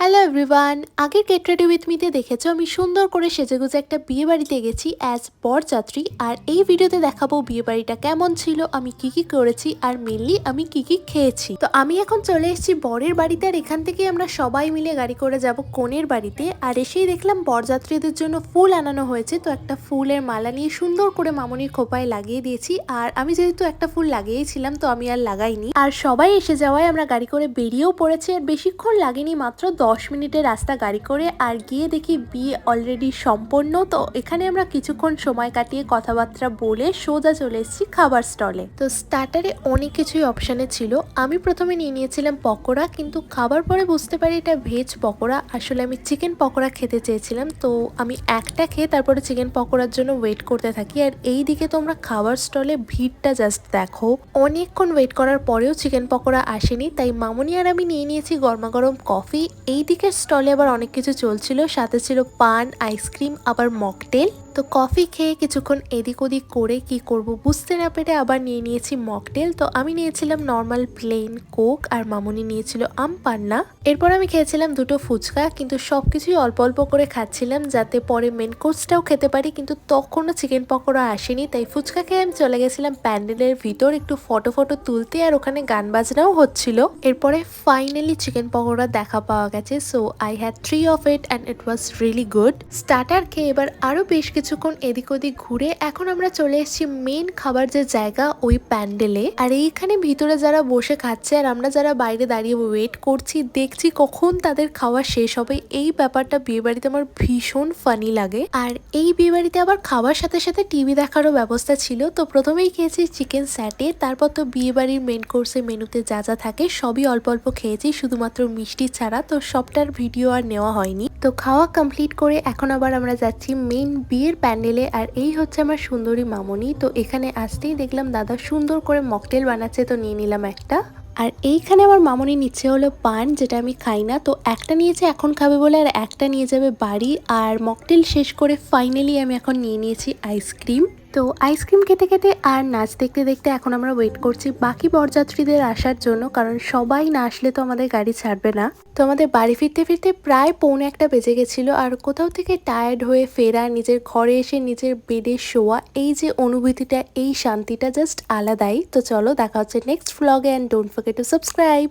Hello everyone, আগের get ready with মিতে দেখেছো আমি সুন্দর করে সেজেগুজে একটা বিয়ে বাড়িতে গেছি অ্যাজ বরযাত্রী। আর এই ভিডিওতে দেখাবো বিয়ে বাড়িটা কেমন ছিল, আমি কি কি করেছি আর মেনলি আমি কি কি খেয়েছি। তো আমি এখন চলে এসেছি বরের বাড়িতে, আর এখান থেকে আমরা সবাই মিলে গাড়ি করে যাব কনের বাড়িতে। আর এসেই দেখলাম বরযাত্রীদের জন্য ফুল আনানো হয়েছে, তো একটা ফুলের মালা নিয়ে সুন্দর করে মামনির খোপায় লাগিয়ে দিয়েছি। আর আমি যেহেতু একটা ফুল লাগিয়েছিলাম তো আমি আর লাগাইনি। আর সবাই এসে যাওয়ায় আমরা গাড়ি করে বেরিয়েও পড়েছি, আর বেশিক্ষণ লাগেনি, মাত্র 10 মিনিটের রাস্তা গাড়ি করে। আর গিয়ে দেখি বিয়ে অলরেডি সম্পন্ন। তো এখানে আমরা কিছুক্ষণ সময় কাটিয়ে কথাবার্তা বলে সোজা চলে এসেছি খাবার স্টলে। তো স্টার্টারে অনেক কিছুই অপশানে ছিল। আমি প্রথমে নিয়ে নিয়েছিলাম পকোড়া, কিন্তু খাবার পরে বুঝতে পারি এটা ভেজ পকোড়া। আসলে আমি চিকেন পকোড়া খেতে চেয়েছিলাম, তো আমি একটা খেয়ে তারপরে চিকেন পকোড়ার জন্য ওয়েট করতে থাকি। আর এই দিকে তোমরা খাবার স্টলে ভিড়টা জাস্ট দেখো, অনেকক্ষণ ওয়েট করার পরেও চিকেন পকোড়া আসেনি। তাই মামনি আর আমি নিয়ে নিয়েছি গরমা গরম কফি। এই দিকের স্টলে আবার অনেক কিছু চলছিল, সাথে ছিল পান, আইসক্রিম, আবার মকটেল। তো কফি খেয়ে কিছুক্ষণ এদিক ওদিক করে কি করব বুঝতে না পেরে আবার নিয়ে নিয়েছি মকটেল। তো আমি নিয়েছিলাম নর্মাল প্লেন কোক, আর মামনি নিয়েছিল আম পান্না। এরপর আমি খেয়েছিলাম দুটো ফুচকা, কিন্তু সবকিছুই অল্প অল্প করে খাচ্ছিলাম যাতে পরে মেন কোর্সটাও খেতে পারি। কিন্তু তখনও চিকেন পকোড়া আসেনি, তাই ফুচকা খেয়ে আমি চলে গেছিলাম প্যান্ডেলের ভিতর একটু ফটো তুলতে, আর ওখানে গান বাজনাও হচ্ছিল। এরপরে ফাইনালি চিকেন পকোড়া দেখা পাওয়া গেছে। So I had 3 of it and it was really good. Starter খেয়ে এবার আরো বেশ কিছুক্ষণ এদিক ওদিক ঘুরে এখন আমরা চলে এসেছি মেন খাবার যে জায়গা ওই প্যান্ডেলে। আর এইখানে ভিতরে যারা বসে খাচ্ছে আর আমরা যারা বাইরে দাঁড়িয়ে ওয়েট করছি, দেখছি কখন তাদের খাওয়া শেষ হবে। এই ব্যাপারটা বিয়ে বাড়িতে আমার ভীষণ ফানি লাগে। আর এই বিয়ে বাড়িতে আবার খাবার সাথে সাথে টিভি দেখারও ব্যবস্থা ছিল। তো প্রথমেই খেয়েছি চিকেন স্যাটে, তারপর তো বিয়ে বাড়ির মেন কোর্সের মেনুতে যা যা থাকে সবই অল্প অল্প খেয়েছি, শুধুমাত্র মিষ্টি ছাড়া। তো সবটার ভিডিও আর নেওয়া হয়নি। তো খাওয়া কমপ্লিট করে এখন আবার আমরা যাচ্ছি মেন বিয়ের প্যান্ডেলে। আর এই হচ্ছে আমার সুন্দরী মামনি। তো এখানে আসতেই দেখলাম দাদা সুন্দর করে মকটেল বানাচ্ছে, তো নিয়ে নিলাম একটা। আর এইখানে আমার মামনি নিচ্ছে হলো পান, যেটা আমি খাই না। তো একটা নিয়েছে এখন খাবে বলে, আর একটা নিয়ে যাবে বাড়ি। আর মকটেল শেষ করে ফাইনালি আমি এখন নিয়ে নিয়েছি আইসক্রিম। তো আইসক্রিম খেতে খেতে আর নাচ দেখতে দেখতে এখন আমরা ওয়েট করছি বাকি বরযাত্রীদের আসার জন্য, কারণ সবাই না আসলে তো আমাদের গাড়ি ছাড়বে না। তো আমাদের বাড়ি ফিরতে ফিরতে প্রায় 1:45 বেজে গেছিলো। আর কোথাও থেকে টায়ার্ড হয়ে ফেরা, নিজের ঘরে এসে নিজের বেডে শোয়া, এই যে অনুভূতিটা, এই শান্তিটা জাস্ট আলাদাই। তো চলো দেখা হচ্ছে নেক্সট ভ্লগে, and don't forget to subscribe.